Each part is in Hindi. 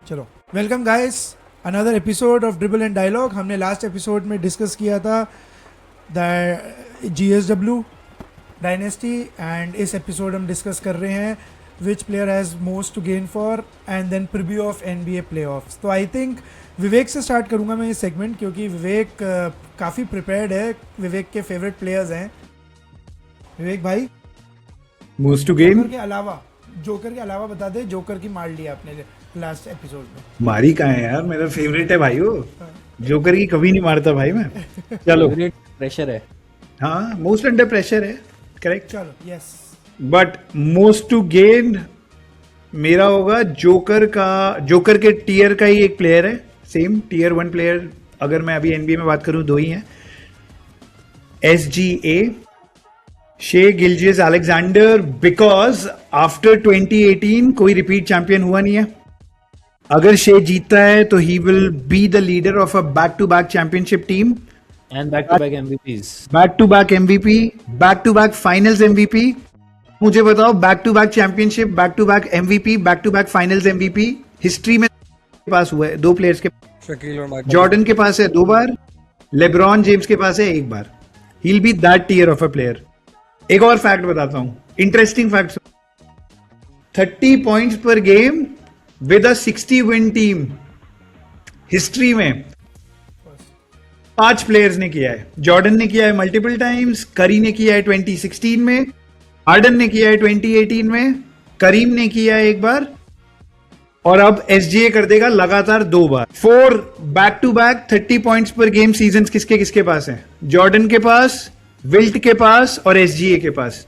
चलो welcome guys, another episode of Dribble and Dialogue. हमने लास्ट एपिसोड में डिस्कस किया था द GSW डायनेस्टी एंड इस एपिसोड हम डिस्कस कर रहे हैं which player has most to gain for and then preview of NBA playoffs. तो आई थिंक विवेक से स्टार्ट करूंगा मैं ये सेगमेंट, क्योंकि विवेक काफ़ी प्रिपेयर्ड है। विवेक के फेवरेट प्लेयर्स हैं। विवेक भाई, मोस्ट टू गेम जोकर के अलावा बता दे, जोकर की मार लिया आपने लास्ट एपिसोड में। मारी कहाँ है यार, मेरा फेवरेट है भाई वो। जोकर की कभी नहीं मारता भाई मैं। चलो प्रेशर है। हाँ, मोस्ट अंडर प्रेशर है, करेक्ट। चलो yes, but most to gain मेरा होगा जोकर के टीयर का ही एक प्लेयर है, सेम टीयर 1 प्लेयर। अगर मैं अभी NBA में बात करूं, 2 ही हैं, SGA, शे गिल्जियस अलेक्जेंडर, बिकॉज आफ्टर 2018 कोई रिपीट चैंपियन हुआ नहीं है। अगर शे जीतता है तो he will be the leader of a back to back championship team and back to back MVPs, back to back MVP, back to back finals MVP। मुझे बताओ, back to back championship, back to back MVP, back to back finals MVP history में पास हुआ है 2 प्लेयर्स के। शकील और माइकल जॉर्डन के पास है 2 बार, लेब्रॉन जेम्स के पास है 1 बार। He will be that tier of a player. एक और फैक्ट बताता हूं, इंटरेस्टिंग फैक्ट। 30 पॉइंट्स पर game with a 60 win team history में 5 प्लेयर्स ने किया है। जॉर्डन ने किया है मल्टीपल टाइम्स, करी ने किया है 2016 में, हार्डन ने किया है 2018 में, करीम ने किया है 1 बार, और अब SGA कर देगा लगातार 2 बार। 4 बैक टू बैक 30 पॉइंट्स पर गेम सीजन किसके किसके पास है? जॉर्डन के पास, विल्ट के पास और SGA के पास।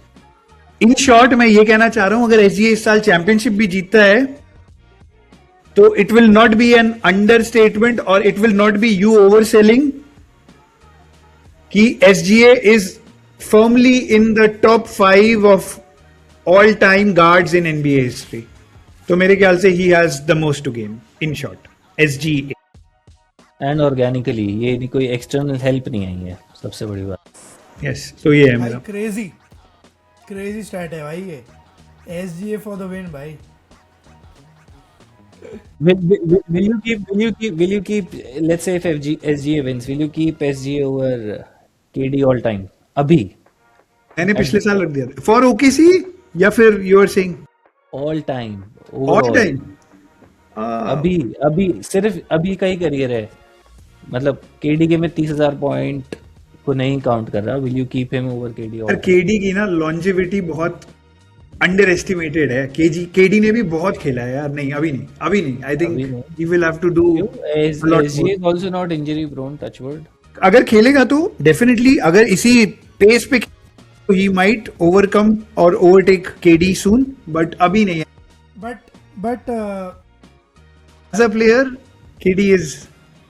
इन शॉर्ट मैं ये कहना चाह रहा हूं, अगर SGA इस साल चैंपियनशिप भी जीतता है तो it will not be an understatement और it will not be you overselling कि SGA is firmly in the top 5 of all time guards in NBA history. तो मेरे ख्याल से he has the most to game in short, SGA। And organically, ये नहीं कोई एक्सटर्नल हेल्प नहीं आई है, सबसे बड़ी बात। यस, तो ये है भाई मेरा। क्रेजी स्टार्ट है भाई ये। SGA फॉर द विन भाई। Will you keep, let's say if SGA wins, will you keep SGA over KD all time? अभी मैंने पिछले साल रख दिया था फॉर OKC, या फिर you are saying all time, all overall. Time? अभी सिर्फ अभी का ही करियर है, मतलब KD के में 30,000 पॉइंट को नहीं काउंट कर रहा। Will you keep him over KD all पर time? KD की ना लॉन्जेविटी बहुत अंडर एस्टिमेटेड है। KD ने भी बहुत खेला है यार। नहीं, अभी नहीं। आई अभी थिंक नहीं। He will have to do SGA is also not injury prone, touch wood. अगर खेलेगा तो डेफिनेटली, अगर इसी पेस पे ही माइट ओवरकम और ओवरटेक KD सून, बट अभी नहीं है। But as a player KD is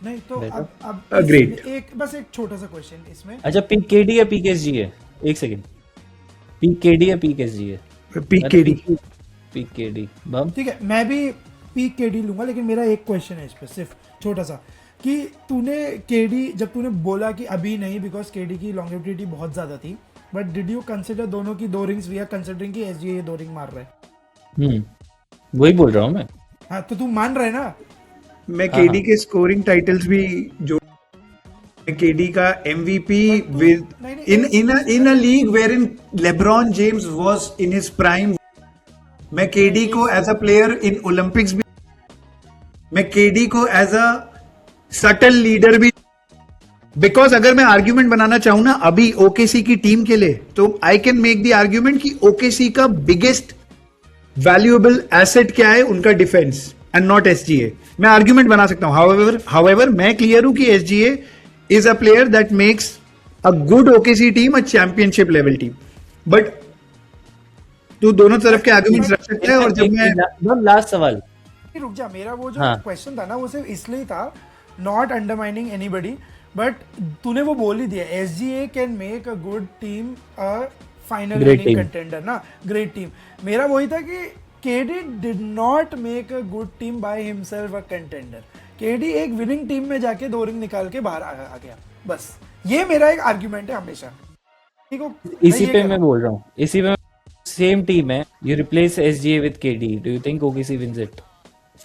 नहीं तो अब Great. एक छोटा सा क्वेश्चन इसमें। अच्छा, पीक KD या पीक SGA? एक सेकंड, पीक KD या peak SGA? Peak KD। Peak KD बम। ठीक है, मैं भी पीक KD लूंगा, लेकिन मेरा एक क्वेश्चन है इस पे, सिर्फ छोटा सा, कि तूने KD जब तूने बोला कि अभी नहीं बिकॉज KD की लॉन्जेविटी बहुत ज्यादा थी, बट डिड यू कंसिडर दोनों की 2 रिंग्स? वी आर कंसिडरिंग कि SGA 2 रिंग मार रहा है। वही बोल रहा हूँ मैं। हाँ, तो तू मान रहा है ना? मैं KD के स्कोरिंग टाइटल्स भी जो KD का MVP with in a league wherein LeBron James was in his prime। मैं KD को as a player in Olympics भी, मैं KD को एज अ सटल लीडर भी, बिकॉज अगर मैं आर्ग्यूमेंट बनाना चाहूं ना अभी OKC की टीम के लिए, तो I can make the argument कि OKC का बिगेस्ट वैल्यूएबल एसेट क्या है? उनका डिफेंस, एंड नॉट SGA। मैं आर्ग्यूमेंट बना सकता हूं। हाउएवर मैं क्लियर हूं कि SGA is a player that makes a good OKC team a championship level team, but तू दोनों तरफ के आर्गुमेंट्स रख सकता है। और जब मैं लास्ट सवाल, रुक जा, मेरा वो जो हाँ। क्वेश्चन था ना, वो सिर्फ इसलिए था, नॉट अंडरमाइनिंग एनीबॉडी, बट तूने वो बोल ही दिया, SGA can make a good team a final winning contender ना, ग्रेट टीम। मेरा वही था कि KD did not make a good team by himself a contender. KD एक विनिंग टीम में जाके 2 रिंग निकाल के बाहर आ गया, बस ये मेरा एक आर्ग्यूमेंट है हमेशा। ठीक है, इसी पे मैं बोल रहा हूँ, इसी पे सेम टीम है, you replace SGA with KD, do you think OKC wins it?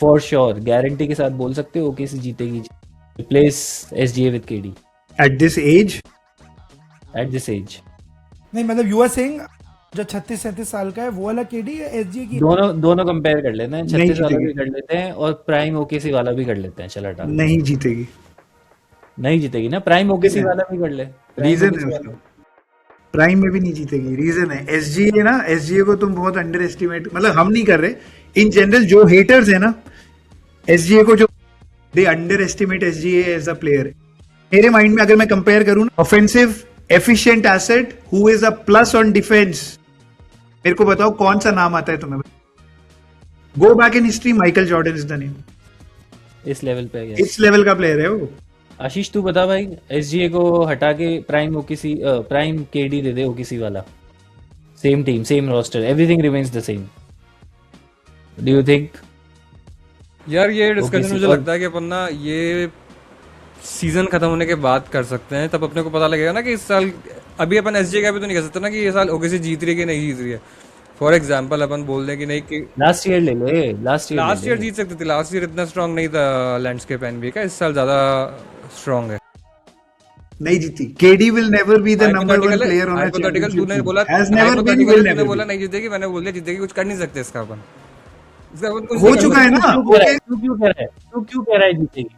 For sure guarantee के साथ बोल सकते हो ओकेसी जीतेगी, replace SGA with KD At this age, at this age. नहीं मतलब यू आर सेइंग जो 36-37 साल का है वो वाला केडी या एसजी की? दोनों कंपेयर कर लेते हैं, नहीं 36 वाला जीतेगी। भी कर लेते हैं और प्राइम ओकेसी वाला भी कर लेते हैं। चल हटा, नहीं जीतेगी। नहीं जीतेगी ना, प्राइम ओकेसी वाला भी कर ले। रीजन है उसका, प्राइम में भी नहीं जीतेगी। रीजन है एसजीए ना, एसजीए को तुम बहुत अंडर एस्टिमेट, मतलब हम नहीं कर रहे, इन जनरल जो हेटर्स है ना एसजीए को, जो they underestimate SGA as a player. मेरे माइंड में अगर मैं कंपेयर करूं ना, offensive efficient asset who is a plus on defence, मेरे को बताओ कौन सा नाम आता है तुम्हें? Go back in history, Michael Jordan is the name. इस लेवल पे गया। इस लेवल का प्लेयर है वो। आशीष तू बता भाई, एसजीए को हटा के प्राइम ओकेसी प्राइम केडी दे दे ओकेसी वाला, same team same roster everything remains the same, do you think? यार ये डिस्कशन OKC मुझे और- लगता है कि अपन ना ये सीजन खत्म होने के बाद कर सकते हैं, तब अपने को पता लगेगा ना कि इस साल, अभी अपन एसजीए का भी तो नहीं कह सकते ना कि ये साल ओकेसी जीत रही है कि नहीं जीत रही है। फॉर एग्जांपल अपन बोल दें कि नहीं कि लास्ट ईयर ले ले, लास्ट लास्ट ईयर जीत सकते थे, लास्ट ईयर इतना स्ट्रांग नहीं था लैंडस्केप एनबीए का, इस साल ज्यादा स्ट्रांग है। नहीं जीती। KD will never be the number one player on a hypothetical तूने बोला, has never been, hypothetical will तूने नेवर बोला नहीं जीतेगी, मैंने बोल दिया जीतेगी, कुछ कर नहीं सकते इसका अपन। इसका अपन कुछ हो नहीं कर चुका है सकते। ना। ओके, तू क्यों कह रहा है, तू क्यों कह रहा है जीतेगी?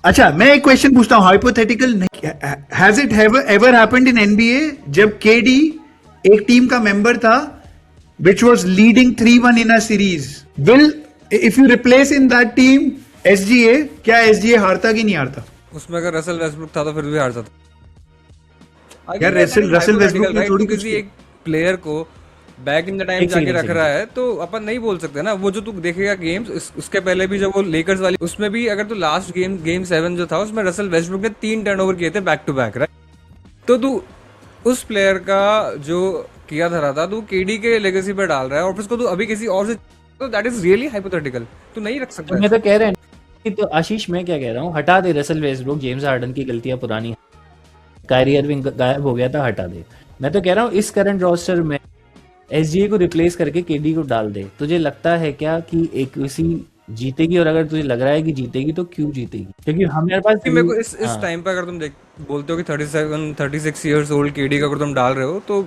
अच्छा मैं एक क्वेश्चन पूछता हूँ, हाइपोथेटिकल नहीं, has it ever happened in NBA जब केडी एक टीम का मेंबर था which was leading 3-1 in a series, will if you replace in that team SGA, क्या SGA हारता कि नहीं हारता? उसमें अगर रसल वेस्टब्रुक था तो फिर भी हार जाता। यार रसल वेस्टब्रुक ने थोड़ी कुछ किसी एक प्लेयर को बैक इन द टाइम एक जाके second, रख रहा है तो अपन नहीं बोल सकते ना। वो जो तू देखेगा गेम्स, उसके पहले भी जब वो लेकर्स वाली, उसमें भी अगर तू लास्ट गेम 7 जो था उसमें रसल वेस्टब्रुक ने 3 टर्नओवर किए थे बैक टू बैक, राइट? तो तू उस प्लेयर का जो किया धरा था तू केडी के लेगेसी पे डाल रहा है और फिर उसको तू अभी किसी और से, तो दैट इज रियली हाइपोथेटिकल, तू नहीं रख सकता। मैं तो कह रहे हैं कि, तो आशीष मैं क्या कह रहा हूँ, हटा दे रसल वेस्टब्रुक, जेम्स हार्डन की गलतियां पुरानी, कायरी अर्विंग गायब हो गया था, हटा दे। मैं तो कह रहा हूँ इस करंट रोस्टर में एसजीए को रिप्लेस करके केडी को डाल दे। तुझे लगता है क्या कि एक किसी जीतेगी? और अगर तुझे लग रहा है कि जीतेगी तो क्यों जीतेगी? क्योंकि हमारे पास कि मेरे को इस टाइम पे अगर तुम बोलते हो कि 36 इयर्स ओल्ड केडी का अगर तुम डाल रहे हो तो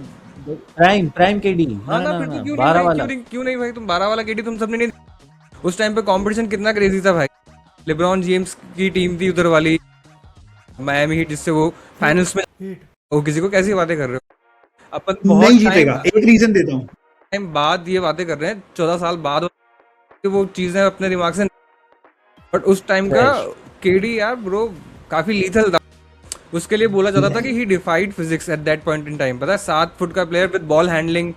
प्राइम केडी, हाँ ना, फिर तो क्यों 12 नहीं वाला। भाई, क्यों नहीं भाई, तुम 12 वाला केडी तुम सबने नहीं। उस टाइम पे कंपटीशन कितना क्रेजी था भाई, लेब्रॉन जेम्स की टीम थी उधर वाली मायामी हीट, जिससे वो फाइनल्स में, वो किसी को कैसी बातें कर रहे हो? अपन बहुत नहीं जीतेगा। एक रीजन देता हूँ, टाइम बाद ये बातें कर रहे हैं, 14 साल बाद वो चीजें अपने दिमाग से, बट उस टाइम का केडी यार ब्रो काफी लीथल था। उसके लिए बोला जाता था कि he defied physics at that point in time. पता है 7 फुट का player with ball handling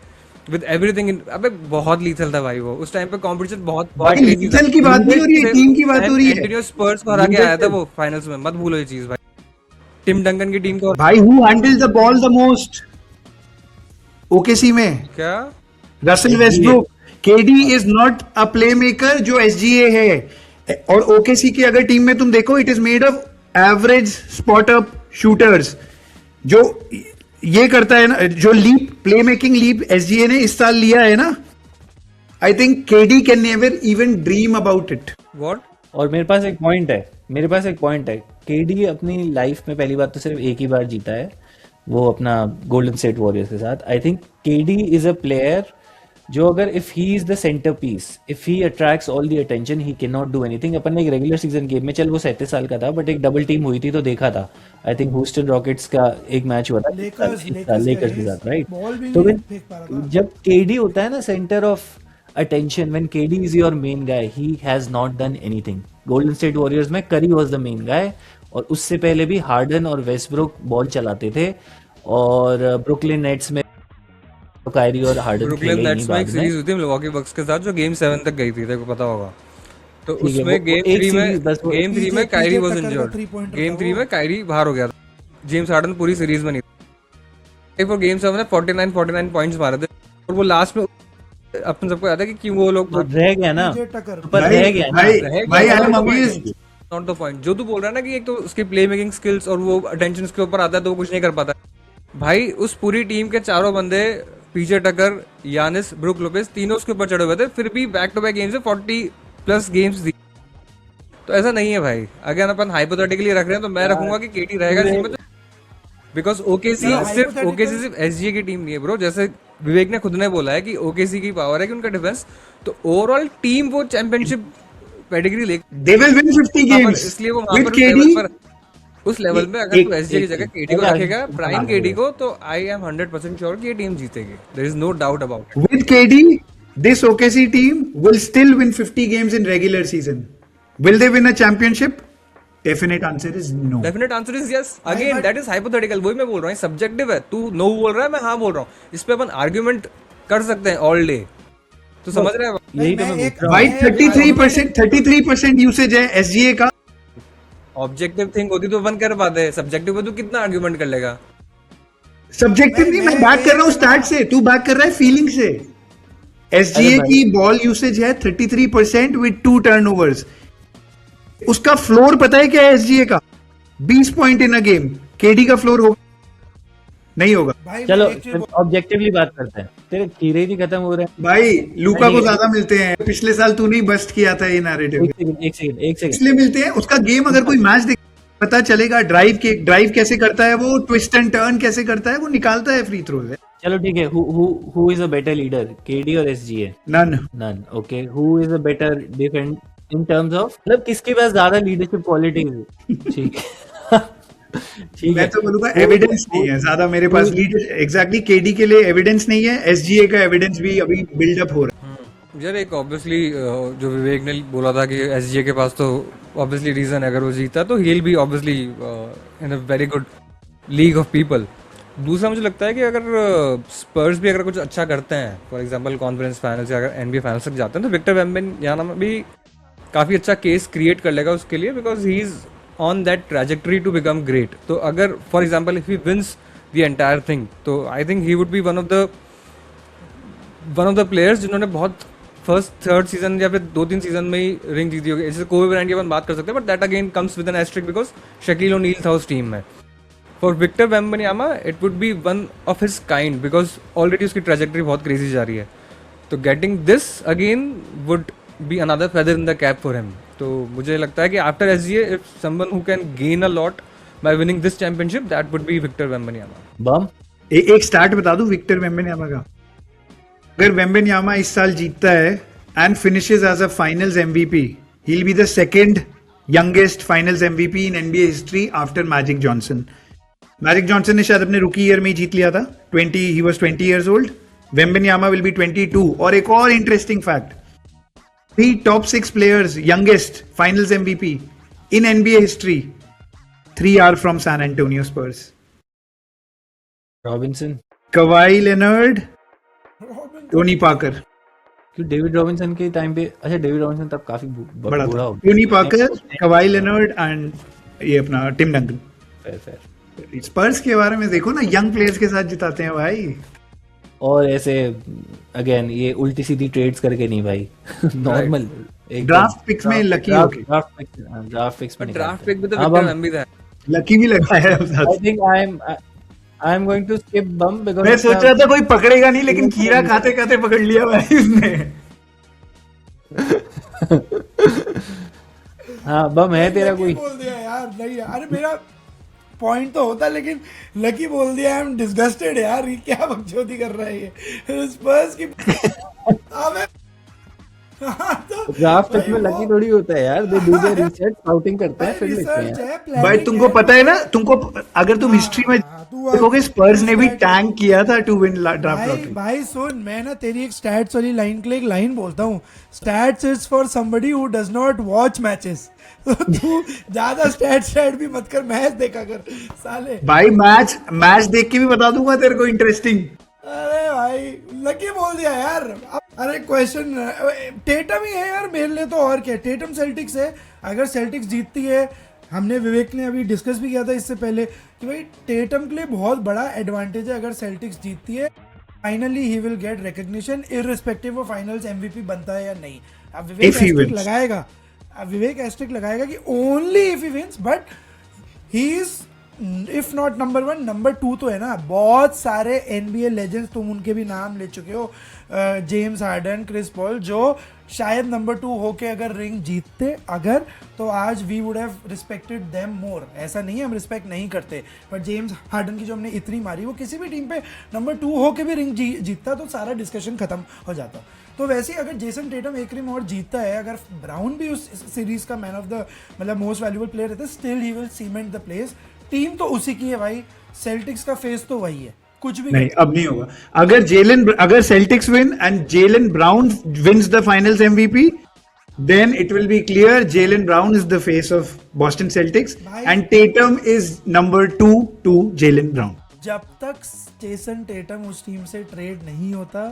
with everything, अबे बहुत लीथल था भाई वो। उस टाइम पे कंपटीशन बहुत भाई लीथल की बात नहीं हो रही है, टीम की बात हो रही है। एंटोनियो स्पर्स को हरा के आया था वो फाइनल्स में, मत भूलो ये चीज भाई। टिम डंकन की टीम को भाई who handles the ball the most OKC में? क्या Russell Westbrook. KD is not a playmaker जो एसजीए है। और ओकेसी की अगर टीम में तुम देखो, it is made of average spot up shooters. जो ये करता है ना, जो लीप, प्ले मेकिंग लीप एसजीए ने इस साल लिया है ना, आई think KD can never even dream about it. What? और मेरे पास एक पॉइंट है, केडी अपनी लाइफ में पहली बात तो सिर्फ एक ही बार जीता है, वो अपना गोल्डन स्टेट वॉरियर्स के साथ। I think KD is a player जो अगर if he is the centre piece, if he attracts all the attention, he can not do anything. अपन ने एक रेगुलर सीजन गेम में, चल वो 37 साल का था, बट एक डबल टीम हुई थी तो देखा था, आई थिंक ह्यूस्टन रॉकेट्स का एक मैच हुआ था लेकर्स के साथ, राइट? तो जब केडी होता है ना centre of attention, when KD is your main guy, he has not done anything. Golden state warriors में करी वाज द मेन गाय, और उससे पहले भी हार्डन और वेस्टब्रुक बॉल चलाते थे, और ब्रुकलिन नेट्स में कायरी और हार्डन ब्रुकलिन नेट्स में एक सीरीज हुई थी मिलवॉकी बक्स के साथ जो गेम 7 तक गई थी, तेरे को पता होगा। तो उसमें गेम 3 में कायरी वाज इंजर्ड, गेम 3 में कायरी बाहर हो गया था, जेम्स हार्डन पूरी सीरीज में नहीं था। फॉर गेम 7 ने 49 पॉइंट्स मारे थे, और वो लास्ट में अपन सबको याद है कि क्यों वो लोग रह गया ना, पर रह गया ना। भाई I am amazed. Not the point जो तू बोल रहा है ना कि एक तो उसकी प्ले मेकिंग स्किल्स और वो अटेंशन उसके ऊपर आता है तो वो कुछ नहीं कर पाता। भाई उस पूरी टीम के चारों बंदे, पीजे टकर, यानिस, ब्रुक लोपेज, तीनों उसके ऊपर चढ़े हुए थे, फिर भी बैक टू बैक गेम से प्लस गेम्स दी। तो ऐसा नहीं है भाई, अगर अपन हाइपोथेटिकली रख रहे हैं तो मैं रखूंगा कि केडी रहेगा इसी में, बिकॉज ओकेसी Yeah, सिर्फ hypothetical- ओकेसी सिर्फ एसजीए की टीम नहीं है ब्रो। जैसे विवेक ने खुद ने बोला है कि ओकेसी की पावर है कि उनका डिफेंस, तो ओवरऑल टीम वो चैंपियनशिप पेडिग्री ले, They will win 50 games इसलिए वो वहां with पर उस लेवल KD. पर, उस लेवल में अगर तू एसजीए की जगह केडी को रखेगा, प्राइम केडी को, तो आई एम 100% श्योर कि ये टीम जीतेगी। There is no doubt about it. With KD, this OKC team will still win 50 games in regular season. Will they win a championship? Definite answer is no. Definite answer is yes. Again that is hypothetical, वही मैं बोल रहा हूँ, सब्जेक्टिव है। तू नो बोल रहा है, मैं हाँ बोल रहा हूँ, इस पे अपन आर्ग्यूमेंट कर सकते हैं ऑल डे। तो समझ रहे हैं? यही तो मैं मैं एक- पूछ रहा भाई हूँ। 33% यूसेज है SGA का। ऑब्जेक्टिव थिंग होती तो अपन कर पाते, सब्जेक्टिव पे तू कितना आर्ग्यूमेंट कर लेगा? सब्जेक्टिव नहीं, मैं बात कर रहा हूँ स्टार्ट से, तू बात कर रहा है फीलिंग से। SGA भाई। की बॉल यूसेज है 33% विद 2 टर्नओवर्स। उसका फ्लोर पता है क्या है SGA का? 20 point in a game. KD का फ्लोर होगा? नहीं होगा भाई मैं चलो एक चीज बोल- ऑब्जेक्टिवली बात करते हैं, तेरे कीड़े ही नहीं खत्म हो रहे हैं। भाई। लूका को नहीं। ज्यादा मिलते हैं, पिछले साल तूने ही बस्ट किया था ये नैरेटिव। एक सेकंड इसलिए मिलते हैं। उसका गेम अगर कोई मैच देख पता चलेगा, ड्राइव कैसे करता है वो, ट्विस्ट एंड टर्न कैसे करता है वो, निकालता है फ्री थ्रो से। चलो ठीक है, who is a better leader, KD और SGA? None. None. Okay, who is a better defend in terms of, मतलब किसके पास ज्यादा लीडरशिप क्वालिटीज है? ठीक है ठीक मैं है, तो बोलूंगा एविडेंस नहीं है ज्यादा मेरे पास। लीडर एग्जैक्टली केडी के लिए एविडेंस नहीं है, SGA का एविडेंस भी अभी बिल्डअप हो रहा है। यार एक ऑब्वियसली जो विवेक ने बोला था कि एसजीए के पास तो ऑब्वियसली रीजन है, अगर वो जीता तो he will B obviously in a very good league of people. दूसरा मुझे लगता है कि अगर स्पर्स भी अगर कुछ अच्छा करते हैं, फॉर एग्जांपल कॉन्फ्रेंस फाइनल्स या अगर एनबीए फाइनल्स तक जाते हैं, तो विक्टर वेम्बन्यामा में भी काफ़ी अच्छा केस क्रिएट कर लेगा उसके लिए, because he is on that trajectory to become great. तो अगर for example if he wins the entire thing, तो I think he would be one of the players जिन्होंने बहुत फर्स्ट थर्ड सीजन या फिर 2-3 सीजन में ही रिंग जीती होगी। जैसे कोबे ब्रायंट की अपन बात कर सकते हैं, but that again comes with an asterisk because Shaquille O'Neal था उस टीम में। For Victor Wembanyama it would be one of his kind, because already उसकी ट्रैजेक्टरी बहुत क्रेजी जा रही है। तो getting this again would be another feather in the cap for him. तो मुझे लगता है कि after SGA if someone who can gain a lot by winning this championship, that would be Victor Wembanyama. बम। एक स्टार्ट बता दूं विक्टर वेम्बन्यामा का। अगर वेम्बन्यामा इस साल जीतता है and finishes as a finals MVP, he will be the second youngest finals MVP in NBA history after Magic Johnson. Magic Johnson ने शायद अपने रुकी ईयर में ही जीत लिया था, he was 20 years old. Wembanyama will be 22। और एक और interesting fact, 3 top 6 players youngest finals MVP in NBA history, 3 are from San Antonio Spurs. Robinson. Kawhi Leonard, Tony Parker. क्यों डेविड रॉबिन्सन के टाइम पे? अच्छा, डेविड रॉबिन्सन तब काफी बड़ा बूढ़ा था। हो गया। Tony Parker, Kawhi Leonard and ये अपना टिम डंकन। फेयर। स्पर्स के बारे में देखो ना, यंग प्लेयर्स के साथ जिताते हैं भाई। और ऐसे अगेन ये उल्टी सीधी ट्रेड्स करके नहीं भाई, नॉर्मल ड्राफ्ट पिक्स में लकी होके। ड्राफ्ट पिक्स में ड्राफ्ट पिक भी तो हाँ, विक्टर बम। वेम्बी था। लकी भी लगा है अब साथ। I think I am going to skip bum because मैं सोच रहा था कोई पकड़ेगा नहीं, लेकिन खीरा खाते खाते पकड़ लिया भाई उसने। हाँ बम है तेरा लकी कोई? बोल दिया यार, नहीं यार, अरे मेरा पॉइंट तो होता, लेकिन लकी बोल दिया। आई एम डिसगस्टेड यार, ये क्या बकचोदी कर रहा है ये स्पर्स की। अबे तो ड्राफ्ट पिक में भाई लकी थोड़ी होता है यार, they do their research, scouting करते हैं फिर लेते रिसर्च हैं। है, भाई प्लानिंग तुमको है। पता है ना, तुमको अगर तुम हिस्ट्री में तू देखोगे स्पर्स ने भी स्टैट- टैंक किया था टू विन ड्राफ्ट भाई लॉटरी। भाई सुन, मैं ना तेरी एक स्टैट्स वाली लाइन के लिए एक लाइन बोलता हूँ। Stats is for somebody who does not watch matches. तो तू ज्यादा स्टैट भी मत कर, मैच देखा कर साले। भाई मैच देख के भी बता दूंगा तेरे को इंटरेस्टिंग। अरे भाई लकी बोल दिया यार। अरे क्वेश्चन टेटम ही है यार मेरे लिए, तो और क्या। टेटम सेल्टिक्स है, अगर सेल्टिक्स जीतती है, हमने विवेक ने अभी डिस्कस भी किया था इससे पहले कि भाई टेटम के लिए बहुत बड़ा एडवांटेज है अगर सेल्टिक्स जीतती है। Finally he will get recognition irrespective of finals MVP बनता है या नहीं। अब Vivek If he asterisk wins. लगाएगा, अब विवेक एस्ट्रिक लगाएगा कि only if he wins, but he is if not number 1 number 2 तो है ना। बहुत सारे NBA लेजेंड्स तुम उनके भी नाम ले चुके हो, जेम्स हार्डन, क्रिस पॉल, जो शायद नंबर 2 होके अगर रिंग जीतते अगर, तो आज we would have respected them more. ऐसा नहीं है हम रिस्पेक्ट नहीं करते, पर जेम्स हार्डन की जो हमने इतनी मारी, वो किसी भी टीम पे नंबर 2 होके भी रिंग जीतता तो सारा डिस्कशन खत्म हो जाता। तो वैसे ही अगर जेसन टेटम एक रिंग और जीतता है, अगर ब्राउन भी उस सीरीज का मैन ऑफ द मतलब मोस्ट वैल्यूएबल प्लेयर रहता है, still he will cement the place. Team तो उसी की है भाई, सेल्टिक्स का फेस तो वही है, कुछ भी नहीं, अब नहीं होगा। अगर Celtics win and Jaylen Brown wins the finals MVP, then it will be clear Jaylen Brown is the face of Boston Celtics and Tatum is number 2 to Jaylen Brown. जब तक जेसन टेटम उस टीम से ट्रेड नहीं होता,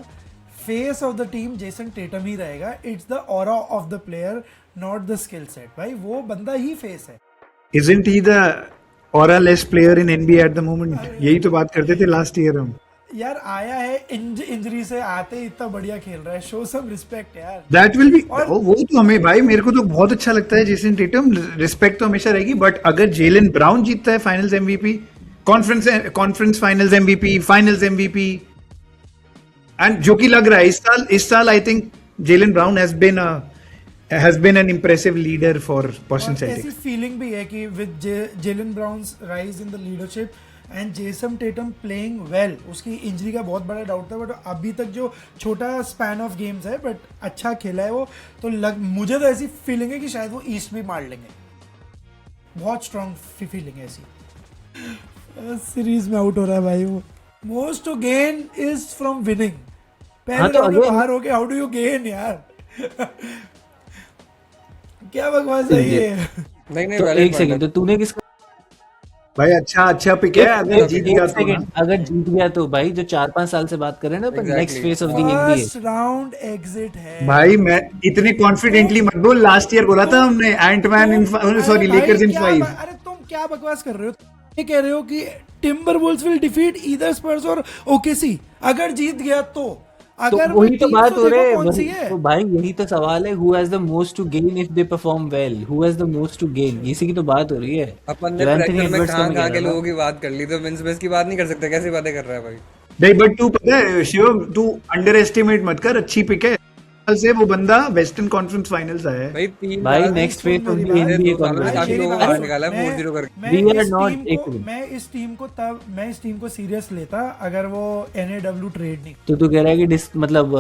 face of the team Jayson Tatum ही रहेगा। It's the aura of the player, not the skill set. भाई वो बंदा ही फेस है। Isn't he the aura-less player in NBA at the moment? यही तो बात करते थे लास्ट ईयर हम। यार आया है इंजरी से, आते ही इतना बढ़िया खेल रहा है, शो सम रिस्पेक्ट यार। That will be वो तो हमें भाई, मेरे को तो बहुत अच्छा लगता है जेसन टेटम, रिस्पेक्ट तो हमेशा रहेगी। बट अगर जेलन ब्राउन जीतता है finals MVP, conference finals MVP, finals MVP, and जो कि लग रहा है इस साल I think Jaylen Brown has been an impressive leader for Boston और Celtics. ऐसी फीलिंग भी है कि with Jaylen Brown's rise in the leadership and Jayson Tatum playing well, उसकी इंजरी का बहुत बड़ा डाउट था, बट अभी तक जो छोटा स्पैन ऑफ गेम्स है बट अच्छा खेला है वो, तो मुझे तो ऐसी फीलिंग है कि शायद वो ईस्ट भी मार लेंगे। बहुत स्ट्रॉन्ग फीलिंग है ऐसी। सीरीज में आउट हो रहा है भाई वो। Most to gain is from winning. पहले तो राउंड में बाहर हो गए, हाउ डू यू गेन यार? क्या बकवास है ये? नहीं तो valid एक point सेकंड, है। तो तूने किसका भाई अच्छा पिक है। अगर जीत गया तो ना। सेकंड, अगर जीत गया तो भाई जो 4-5 साल से बात कर रहे हैं ना, पर next face of the NBA. First round exit है भाई मैं इतने कॉन्फिडेंटली मत बोल, लास्ट ईयर बोला था हमने एंटमैन इन सॉरी लेकर्स इन 5। अरे तुम क्या बकवास कर रहे हो? ये कह रहे हो कि टिम्बरवुल्व्स विल डिफीट ईदर स्पर्स और ओकेसी अगर जीत गया तो। तो अगर वही तो बात हो रही कौन सी है है? तो भाई यही तो सवाल है, who has the most to gain if they perform well, who has the most to gain, इसी की तो बात हो रही है। अपन ने जो एंथनी प्रैक्टिस में एडवर्ड्स का कहाँ मैं कहाँ कह के रहा था। लोगों की बात कर ली, तो विंस बेस की बात नहीं कर सकते? कैसी बातें कर रहा है भाई? नहीं बट तू पता है शिवम, तू अंडर एस्टिमेट मत कर, अच्छी पिक है। साल से वो बंदा वेस्टर्न कॉन्फ्रेंस फाइनल्स आया है। भाई 3 भाई साल नेक्स्ट फेस ऑफ द मेरी एनबीए बात- दो सालों में काफी लोगों को बाहर निकाला है 4-0 करके। We are not equal. मैं इस टीम को सीरियस लेता अगर वो NAW ट्रेड नहीं। तो तू कह रहा है कि मतलब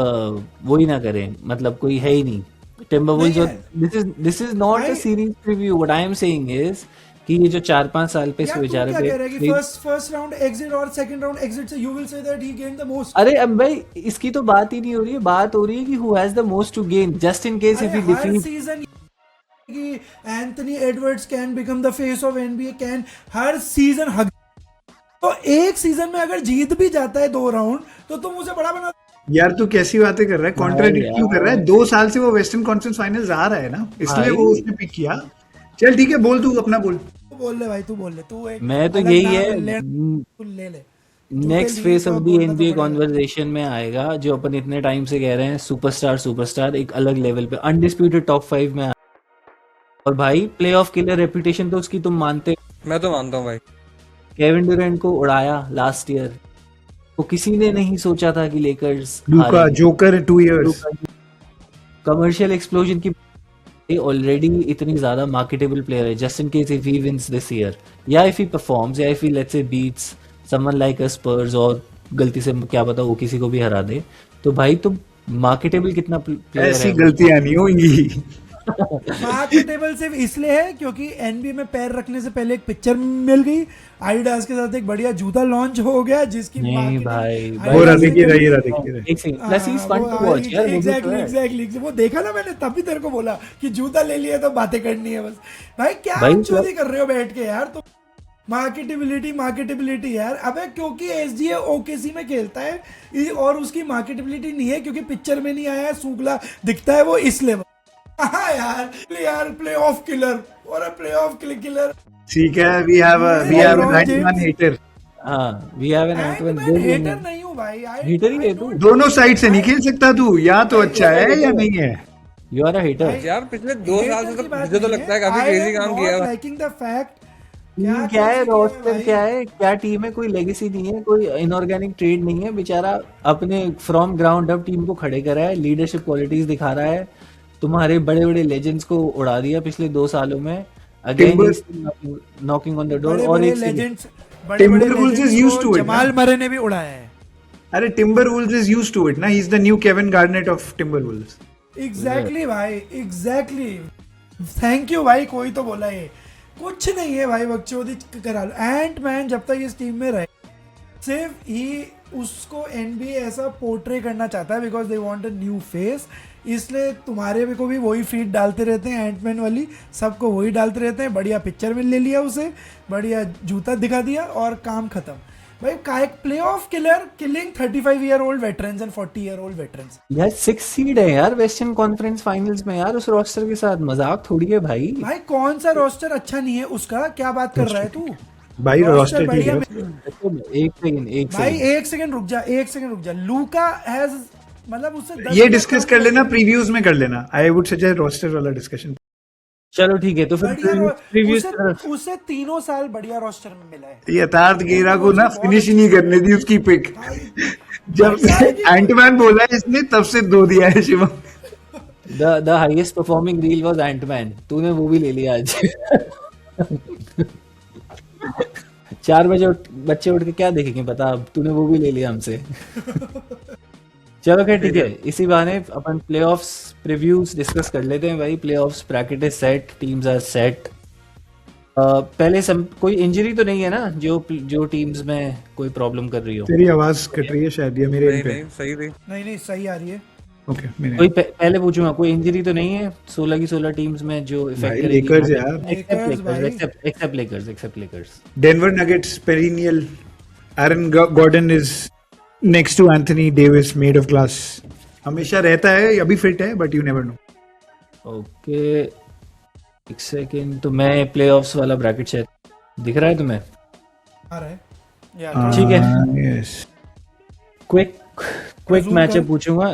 वो ही ना करें, मतलब कोई है ही नहीं टिम्बरवुल्व्स। नहीं दिस इज नॉट अ भाई- series review. What I am saying is कि ये जो 4-5 साल पे इस यार तुम बेचारे क्या कह रहे हैं कि पे फर्स्ट राउंड एग्जिट और सेकंड राउंड एग्जिट से you will say that he gain the most? अरे अब भाई इसकी तो बात ही नहीं हो रही है, बात हो रही है कि who has the most to gain just in case if he her defeat. Season कि Anthony Edwards can become the face of NBA, can हर सीजन हग। तो एक सीजन में अगर जीत भी जाता है 2 राउंड तो तुम उसे बड़ा बना। यार तू कैसी बातें कर रहा है, कॉन्ट्राडिक्ट क्यों कर रहा है? 2 साल से वो वेस्टर्न कॉन्फ्रेंस फाइनल्स आ रहा है ना, इसलिए वो उसने पिक किया। चल ठीक है, बोल तू अपना बोल। तू बोल ले भाई, तू बोल ले। तू एक मैं तो अलग यही नाम है तू ले ले। नेक्स्ट तेरे लिए फेस ऑफ तो द बोलना तो एनबीए पड़ेगा। कॉन्वर्सेशन में आएगा, जो अपन इतने टाइम से कह रहे हैं, सुपरस्टार एक अलग लेवल पे अनडिस्प्यूटेड टॉप 5 में। और भाई प्लेऑफ किलर रेपुटेशन तो उसकी तुम मानते। मैं तो मानता हूँ भाई। केविन ड्यूरेंट को उड़ाया लास्ट ईयर, तो किसी ने नहीं सोचा था कि Lakers Luka Joker 2 years. Commercial explosion की ऑलरेडी इतनी ज्यादा मार्केटेबल प्लेयर है, just in case if he wins this year, या इफ ही परफॉर्म्स, या if he let's say beats someone like a Spurs, और गलती से क्या पता वो किसी को भी हरा दे, तो भाई तुम मार्केटेबल कितना प्लेयर ऐसी है। गलतियां नहीं होंगी। मार्केटेबल सिर्फ इसलिए है क्योंकि एनबीए में पैर रखने से पहले एक पिक्चर मिल गई, एडिडास के साथ एक बढ़िया जूता लॉन्च हो गया जिसकी नहीं marketing भाई, Adidas वो ने रहा देखिए करी। रहा। एक second, plus he is fun to watch यार, वो भी तो है। एग्जैक्टली वो देखा ना मैंने, तभी तेरे को बोला कि जूता ले लिया तो बातें करनी है बस। भाई क्या भाई, चोरी कर रहे हो बैठ के यार? तो मार्केटेबिलिटी यार, अबे क्योंकि एसजीए ओकेसी में खेलता है और उसकी मार्केटेबिलिटी नहीं है क्योंकि पिक्चर में नहीं आया, सूखला दिखता है वो, इसलिए। हाँ यार प्लेऑफ किलर और अ प्लेऑफ किलर। ठीक है, we have an Ant-Man hater। हां, वी हैव एन मैं एंटमैन हेटर नहीं हूँ भाई, Hater ही है तू। दोनों साइड से नहीं खेल सकता तू, या तो अच्छा है या नहीं है। You are a hater. यार पिछले 2 साल से तो मुझे तो लगता है काफी क्रेजी काम किया है। लाइकिंग द फैक्ट टीम क्या है, रोस्टर क्या है, क्या टीम है, कोई लेगेसी नहीं है, कोई इनऑर्गेनिक ट्रेड नहीं है, बेचारा अपने फ्रॉम ग्राउंड अप टीम को खड़े कर रहा है, लीडरशिप क्वालिटीज दिखा रहा है, तुम्हारे बड़े बड़े लेजेंड्स को उड़ा दिया पिछले 2 सालों में, again knocking on the door. बड़े और बड़े एक second, लेजेंड्स, बड़े बड़े Timberwolves is legends used को to it, जमाल ना? मरे ने भी उड़ाया है। अरे Timberwolves is used to it ना, he's the new Kevin Garnett of Timberwolves. Exactly भाई, एग्जैक्टली। थैंक यू भाई, कोई तो बोला ये कुछ नहीं है भाई, बकचोदी करा लो। एंट मैन जब तक इस टीम में रहे, सिर्फ ही उसको एनबीए ऐसा पोर्ट्रे करना चाहता है because they want a new face, इसलिए तुम्हारे भी को भी वही फीड डालते रहते हैं, एंटमैन वाली सबको वही डालते रहते हैं। बढ़िया पिक्चर में ले लिया उसे, बढ़िया जूता दिखा दिया और काम खत्म भाई। का एक play of killer killing 35 year old veterans and 40 year old veterans. यार 6 सीड है यार वेस्टर्न कॉन्फ्रेंस फाइनल्स में यार, उस रोस्टर के साथ मजाक थोड़ी है भाई। भाई कौन सा रोस्टर अच्छा नहीं है उसका, क्या बात कर रहा है तू? भाई रोस्टर ठीक बढ़िया है। एक सेकंड भाई एक सेकंड रुक जा, एक सेकंड रुक जा। लूका हैज मतलब उससे 10 ये डिस्कस कर लेना, प्रीव्यूज में कर लेना। आई वुड सजेस्ट रोस्टर वाला डिस्कशन। चलो ठीक है, तो फिर बढ़िया प्रीवियस उसे 3 साल बढ़िया रोस्टर में मिला है। ये यथार्थ गेरा को ना फिनिश ही नहीं करने दी उसकी पिक। जब एंटमैन बोला है इसने, तब से 2 दिया है Shivam. The highest performing reel was Antman, तूने वो भी ले लिया आज। 4 बजे बच्चे उठ के क्या देखेंगे पता, अब तूने वो भी ले लिया हमसे। चलो खैर ठीक है, इसी बहाने अपन प्लेऑफ्स प्रीव्यूज डिस्कस कर लेते हैं भाई। Playoffs bracket is set, teams are set. पहले कोई इंजरी तो नहीं है ना जो टीम्स में कोई प्रॉब्लम कर रही हो? तेरी आवाज कट रही है शायद, या मेरे नहीं एंड पे? नहीं सही थी। नहीं सही आ रही है। ओके मेरे कोई पहले पूछूंगा, कोई इंजरी तो नहीं है 16 की 16 टीम्स में जो इफेक्ट भाई करेगी? लेकर्स यार, except Lakers. Denver Nuggets perennial. Aaron Gordon is next to Anthony Davis, made of glass. हमेशा रहता है, अभी फिट है, but you never know. Okay एक सेकंड, तो मैं प्लेऑफ्स वाला ब्रैकेट शेयर दिख रहा है तुम्हें? आ रहा है यार, ठीक है। यस, क्विक Zoom मैचअप कर। पूछूंगा।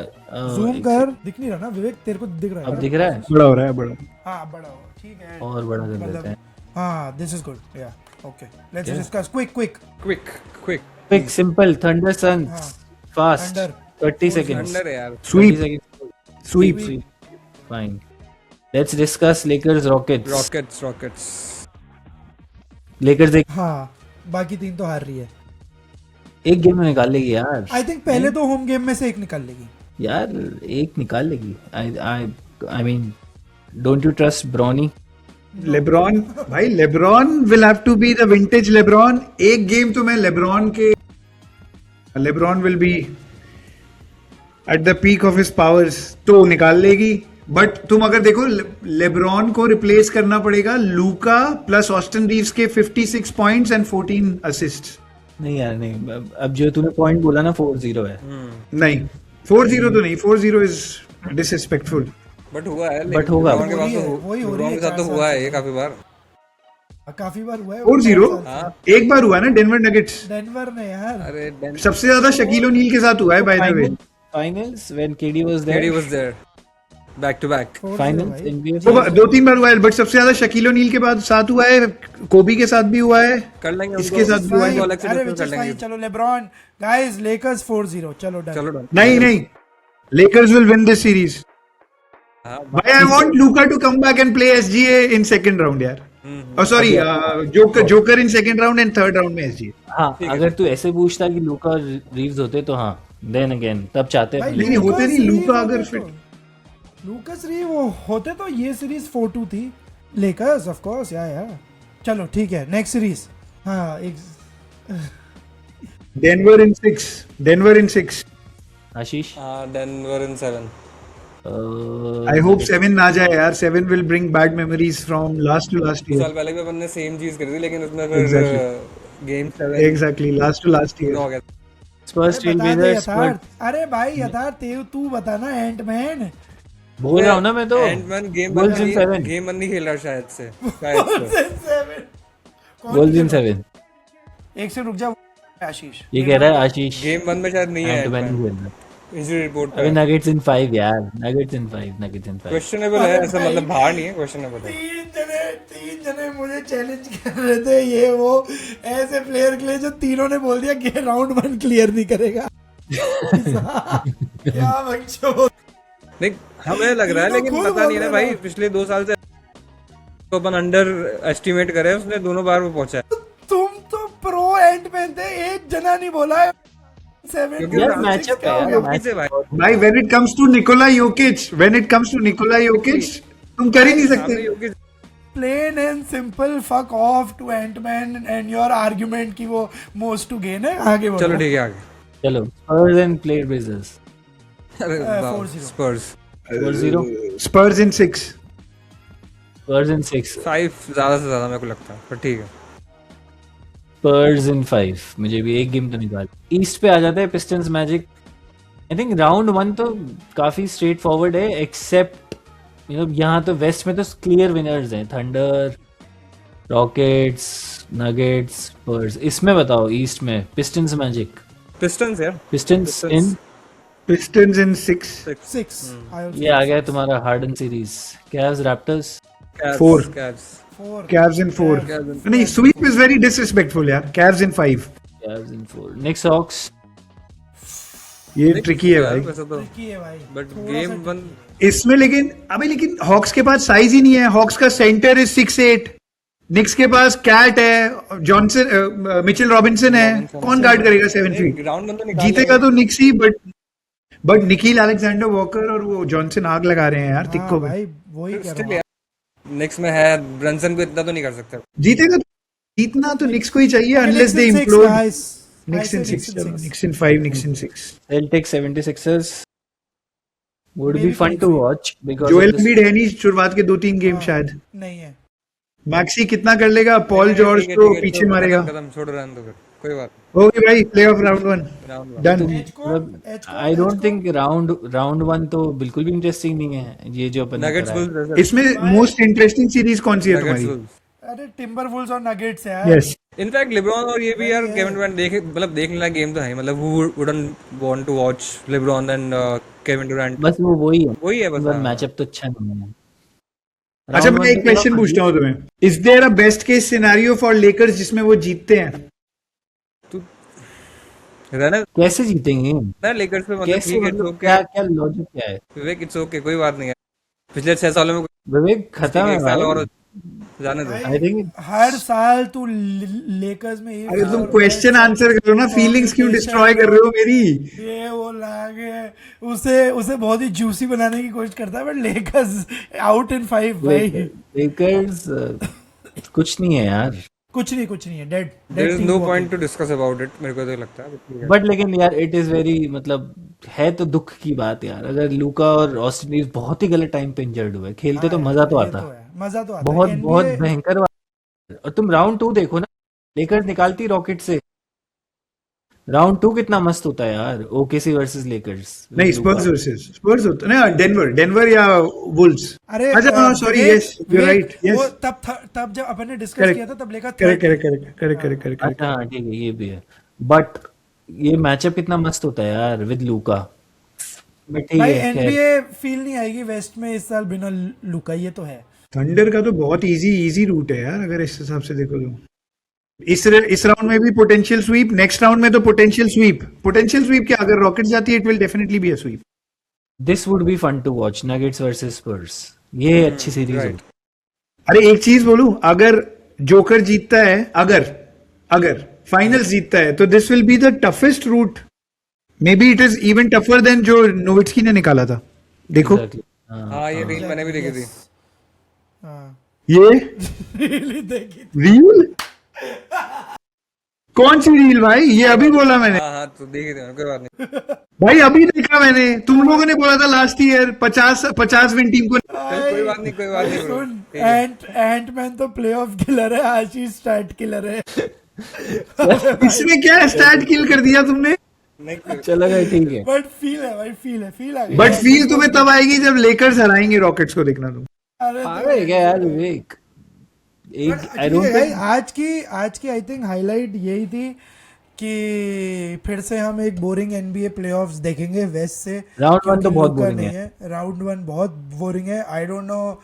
जूम कर, दिख नहीं रहा ना विवेक, तेरे को दिख रहा है? अब दिख रहा है? बड़ा हो रहा है, बड़ा। हाँ बड़ा हो, ठीक है। और बड़ा कर मतलब देते हैं। हाँ दिस इज गुड, या okay let's discuss quick. Quick quick simple, Thunder Suns हाँ। Fast Thunder. 30 सेकंड्स। अंडर है यार। Sweep sweep fine. Let's discuss Lakers Rockets. Rockets Lakers हाँ बाकी 3 तो हार रही है। एक गेम में निकाल लेगी यार। आई थिंक पहले तो होम गेम में से एक निकाल लेगी यार एक निकाल लेगी। I mean don't you trust Bronny? LeBron भाई, LeBron will have to be the vintage LeBron. एक गेम तो मैं लेब्रॉन के, LeBron will be at the peak of his powers, तो निकाल लेगी। बट तुम अगर देखो, लेब्रॉन को रिप्लेस करना पड़ेगा लूका प्लस ऑस्टिन रीव्स के 56 पॉइंट्स एंड 14 असिस्ट। नहीं यार नहीं, अब जो तूने पॉइंट बोला ना 4-0 है। नहीं 4-0 तो नहीं, 4-0 इज डिसरिस्पेक्टफुल। बट हुआ है, But होगा। LeBron के पास तो वही हो रही LeBron है, के साथ तो 4 हुआ है साल ये काफी बार। काफी बार हुआ है 4-0 हाँ। एक बार हुआ ना डेनवर नगेट्स, डेनवर में यार। अरे सबसे ज्यादा शकील ओनील के साथ हुआ है by the way. Finals when KD was KD there. was there back to back। 4-0 finals भाई। एनबीए 2-3 बार हुआ है, बट सबसे ज्यादा शकील ओनील के बाद साथ हुआ है, कोबी के साथ भी हुआ है, कर लेंगे इसके साथ भी हुआ है। उनको अलग से अरे discuss which कर is लेंगे। fine, चलो लेब्रॉन गाइस, लेकर्स 4-0, चलो डन। चलो डन। नहीं Lakers will win this series. हाँ, भाई I want Luka to come back and play SGA in second round यार। और sorry, Joker in second round and third round में एसजीए। हाँ, अगर तू ऐसे पूछता कि लूका रीव्स होते तो हाँ, देन अगेन तब चाहते भाई हैं। नहीं, होते नहीं, लूका अगर फिट। लूकस री वो होते तो ये सीरीज 4-2 थी। लेकर्स ऑफ कोर्स, या चलो ठीक है, नेक्स्ट सीरीज। हाँ एक Denver in 6। Ashish Denver in 7। I hope 7 ना जाए यार। 7 will bring bad memories from last to last 2 year. साल पहले भी अपन ने सेम चीज करी थी, लेकिन उसमें फिर Exactly. Game 7 exactly, last to last year. हो गया। Spurs will be there. Yatharth, अरे भाई यथार्थ तू बताना एंटमैन। बोल रहा हूँ ना मैं तो। Antman game Wolves in 7। Game 1 नहीं खेल रहा शायद से। Wolves in 7 एक से रुक जा आशीष। ये कह रहा है आशीष गेम 1 में शायद नहीं है एंटमैन Ant-Man। ही खेल रहा है। इंजरी रिपोर्ट अबे पे नगेट्स इन 5 यार, नगेट्स इन 5, नगेट्स इन 5। क्वेश्चनेबल है, ऐसा मतलब बाहर नहीं है, क्वेश्चनेबल है। तीन जने मुझे चैलेंज कर रहे थे, ये वो ऐसे प्लेयर के लिए जो तीनों ने बोल दिया कि राउंड 1 क्लियर नहीं करेगा। क्या बच्चों, नहीं हमें लग रहा है, तीनों लेकिन खुद पता नहीं है बोल ना रहे भाई, हो। पिछले 2 साल से तो अपन अंडर एस्टिमेट करे, उसने दोनों बार वो पहुंचा है। तुम तो प्रो एंटमैन थे, एक जना नहीं बोला है। क्योंकि यार राउंड मैचअप का है यार, योकिच है भाई, भाई when it comes to Nikola Jokic, when it comes to Nikola Jokic, तुम कर ही नहीं सकते। सामने योकिच plain and simple fuck off to Antman and your argument की वो मोस्ट टू गेन है। आगे बढ़ो। चलो ठीक है आगे। चलो स्पर्स एंड प्लेयर ब्लेजर्स। अरे 4-0 स्पर्स 4-0 Spurs in 6। स्पर्स इन 6, 5 ज्यादा से ज्यादा मेरे को लगता है, पर ठीक है। स्पर्स इन 5। मुझे भी एक गेम तो निकाल। ईस्ट पे आ जाते हैं, pistons magic. I think round 1 तो काफी स्ट्रेट फॉरवर्ड है, एक्सेप्ट यहाँ तो वेस्ट में तो क्लियर विनर्स हैं, थंडर, रॉकेट्स, नगेट्स, स्पर्स। इसमें बताओ ईस्ट में पिस्टन्स मैजिक। पिस्टन्स यार, pistons Pistons। In, Pistons in 6। 6 ये आ गया तुम्हारा harden series. Caves raptors, Four। Caves 4 Cavs in 4। नहीं, sweep is very disrespectful यार। Cavs in 5। Cavs in 4, Knicks Hawks. ये ट्रिकी है भाई। वैसे तो, की है भाई, बट गेम 1 इसमें लेकिन हॉक्स के पास साइज ही नहीं है। हॉक्स का सेंटर इज 6'8", निक्स के पास कैट है, जॉनसन, मिचेल रॉबिन्सन है, कौन गार्ड करेगा 7 फीट? राउंड 1 तो निकाल जीतेगा तो निक्स ही, बट निकील अलेक्जेंडर वॉकर और वो जॉनसन आग लगा रहे हैं यार हाँ तिक्को पे। भाई वही कह रहा हूँ। नेक्स्ट में है ब्रंसन को इतना तो नहीं कर सकते। जीतेगा तो, जीतना तो निक्स को ही चाहिए unless they Knicks in 6, implode. guys. I Knicks in say 6, Knicks in चलो 6. Knicks in 5, Knicks in 6। Celtics 76ers would be Maybe fun to 5-3. watch because Joel of this. Embiid है नहीं शुरुआत के 2-3 गेम शायद। नहीं है। मैक्सी कितना कर लेगा? पॉल जॉर्ज ठीक है, को ठीक है, पीछे तो मारेगा। खत्म छोड़ रहे हैं तो फिर कोई बात होगी भाई, प्लेऑफ राउंड 1 राउंड डन। मतलब I don't think round 1 तो बिल्कुल भी इंटरेस्टिंग नहीं है ये जो अपन ने नगेट्स करा है। वुल्व्स इसमें मोस्ट इंटरेस्टिंग सीरीज कौन सी है नगेट्स तुम्हारी? वुल्व्स। अरे टिम्बरवुल्व्स और नगेट्स है यार। यस, इनफैक्ट लिब्रॉन और ये भी यार केविन डुरैंट देखे, मतलब देखने लायक गेम तो है, मतलब who wouldn't want to watch LeBron and Kevin Durant. बस वो वही है, वही है बस। पर हाँ। मैचअप तो अच्छा नहीं है। अच्छा Round मैं one एक तो क्वेश्चन थोड़ा पूछता हूँ तुम्हें। Is there a best case scenario for Lakers जिसमें वो जीतते हैं? रहना कैसे जीतेंगे? ना लेकर्स पे, मतलब कैसे, ठीक है, मतलब ओके क्या क्या लॉजिक क्या है? विवेक, इट्स ओके, कोई बात नहीं है। पिछले 6 सालों में विवेक खत्म है एक साल भाई। और जाने दो। I think हर साल तू लेकर्स में अरे तुम क्वेश्चन आंसर करो ना, फीलिंग्स क्यों डिस्ट्रॉय कर रहे हो मेरी? ये वो लागे उसे बहुत ही जूसी बनाने की कोशिश करता है, बट लेकर्स आउट इन 5 भाई। लेकर्स कुछ नहीं है यार। कुछ नहीं है, dead there is no point to discuss about it, मेरे को तो लगता है। ठीक है। बट लेकिन यार इट इज वेरी, मतलब है तो दुख की बात यार। अगर लूका और ऑस्टिन रीव्स बहुत ही गलत टाइम पे इंजर्ड हुए, खेलते तो मजा तो आता, मजा तो आता। बहुत NBA बहुत भयंकर बात। और तुम राउंड 2 देखो ना, लेकर्स निकालती रॉकेट से। राउंड 2 कितना मस्त होता है यार, ओकेसी वर्सेस लेकर्स। नहीं, स्पर्स होता ना, डेनवर या वुल्व्स। अरे अच्छा sorry, yes you are right, वो यस तब जब अपन ने डिस्कस Correct. किया था तब लेकर करेक्ट। अच्छा हाँ ठीक है, ये भी है। बट ये मैचअप कितना मस्त होता है यार विद लूका। बट ठीक भाई है, खैर। एनबीए फील नहीं आएगी वेस्ट में इस साल बिना लुका, ये तो है। थंडर का तो बहुत इजी रूट है यार, अगर इस हिसाब से देखो तो। इस राउंड में भी पोटेंशियल स्वीप, नेक्स्ट राउंड में तो पोटेंशियल स्वीप क्या, अगर रॉकेट जाती है it will definitely be a sweep. This would be fun to watch, Nuggets versus Spurs. ये अच्छी सीरीज right. होगी। अरे एक चीज बोलूं, अगर जोकर जीतता है, अगर फाइनल्स जीतता है, तो this will be the toughest route. Maybe it is even tougher than जो नोविट्स्की ने निकाला था। देखो Exactly. हाँ। हाँ, ये रील मैंने भी देखी थी। हाँ ये really देखी। रील, कौन सी रील भाई? ये अभी बोला मैंने हाँ तो देखी थी मैंने, कोई बात नहीं। भाई, अभी देखा मैंने। तुम लोगों ने बोला था लास्ट ईयर 50 विन टीम को। चल कोई बात नहीं bro। सुन, ठीक है। एंटमैन तो प्लेऑफ किलर है, आशीष स्टार्ट किलर है। इसमें क्या स्टार्ट किल कर दिया तुमने? नहीं चलो भाई ठीक है। बट फील है भाई, फील आ गई। बट फील तुम्हें तब आएगी जब लेकर्स हराएंगे रॉकेट्स को, देखना तुम। अरे पागल है क्या यार विवेक? एक आई ठीक डोंट है भाई, थिंक आज की आई थिंक हाईलाइट यही थी। कि फिर से हम एक बोरिंग एनबीए प्लेऑफ्स देखेंगे वेस्ट से, राउंड वन तो क्योंकि बहुत लूका बोरिंग नहीं है। है। राउंड वन बहुत बोरिंग है। आई डोंट नो,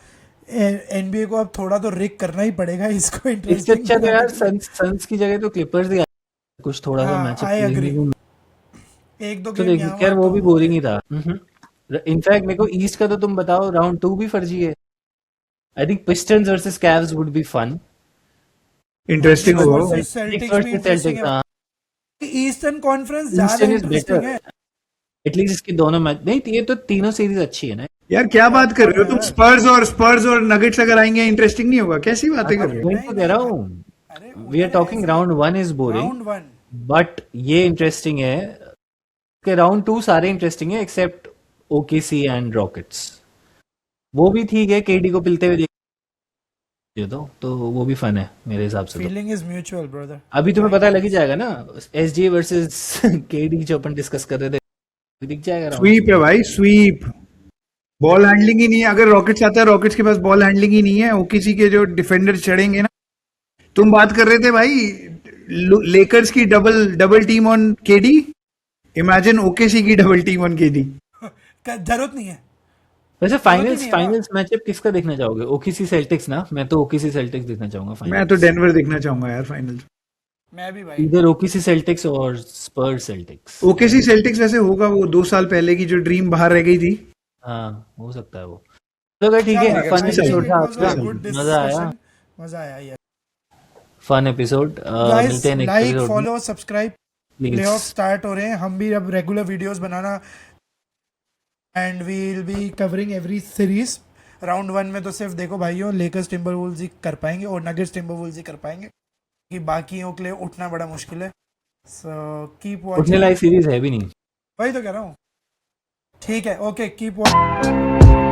एनबीए को अब थोड़ा तो रिक करना ही पड़ेगा इसको इससे इंटरेस्टिंग अच्छा तो बनाने यार के लिए। सन्स की जगह तो क्लिपर्स ही कुछ थोड़ा सा हाँ, मैचअप आई देखने अग्री। को एक दो तो गेम देख यहाँ यार वहाँ वो तो भी हो बोरिंग गए। ही था। इनफैक्ट मेरे को ईस्ट का तो तुम बताओ, राउंड 2 भी फर्जी है। I think Pistons versus Cavs would be fun. Interesting Knicks होगा वो। वर्सेस सेल्टिक्स भी इंटरेस्टिंग है। हाँ, ईस्टर्न कॉन्फ्रेंस ज्यादा ईस्टर्न इज इंटरेस्टिंग बेटर। है। एटलीस्ट इसके दोनों मैच नहीं, ये तो तीनों सीरीज अच्छी है ना। यार क्या बात कर रहे हो तुम? यार। स्पर्स और नगेट्स अगर आएंगे इंटरेस्टिंग नहीं होगा? कैसी बातें कर रहे हो? वही नहीं तो कह रहा नहीं, हूँ। अरे वी आर उधर टॉकिंग ऐसे round 1 is boring, round one but ये इंटरेस्टिंग है कि राउंड 2 सारे इंटरेस्टिंग है एक्सेप्ट ओकेसी एंड रॉकेट्स। वो भी ठीक है, केडी को पिलते हुए देख तो वो भी फन है मेरे हिसाब से। तो फीलिंग इज म्यूचुअल ब्रदर। अभी तुम्हें पता लग ही जाएगा ना, एसजी वर्सेस केडी जो अपन डिस्कस कर रहे थे, दिख जाएगा राउंड स्वीप है भाई, स्वीप। बॉल हैंडलिंग ही नहीं है। अगर रॉकेट्स आता है, रॉकेट्स के पास बॉल हैंडलिंग ही नहीं है। ओकेसी के जो डिफेंडर चढ़ेंगे ना, तुम बात कर रहे थे भाई लेकर्स की double team on KD. Imagine OKC की डबल टीम ऑन केडी। जरूरत नहीं है। वैसे नहीं है फाइनल्स मैचअप किसका देखना चाहोगे? ओकेसी सेल्टिक्स ना? मैं तो ओकेसी सेल्टिक्स देखना चाहूंगा फाइनल। मैं तो डेनवर देखना चाहूंगा यार फाइनल। मैं भी भाई। इधर ओकेसी सेल्टिक्स और स्पर्स सेल्टिक्स। ओकेसी सेल्टिक्स वैसे होगा वो 2 साल पहले की जो ड्रीम बाहर रह गई थी। हाँ, हो सकता है वो। तो अगर ठीक है, फन एपिसोड था आज का, मजा आया। मजा आया यार। Fun episode. गाइस मिलते हैं नेक्स्ट लाइक एपिसोड में। Follow subscribe. Please. Playoff start हो रहे हैं, हम भी अब रेगुलर वीडियोस बनाना, and we will be covering every series. Round one में तो सिर्फ देखो भाइयों, लेकर्स टिम्बरवुल्व्स ही कर पाएंगे और नगेट्स टिम्बरवुल्व्स ही कर पाएंगे, कि बाकियों के लिए उठना बड़ा मुश्किल है। सो कीप उठने वॉचिंग। लायक सीरीज है भी नहीं। वही तो कह रहा हूँ। ठीक है, ओके, कीप वॉचिंग।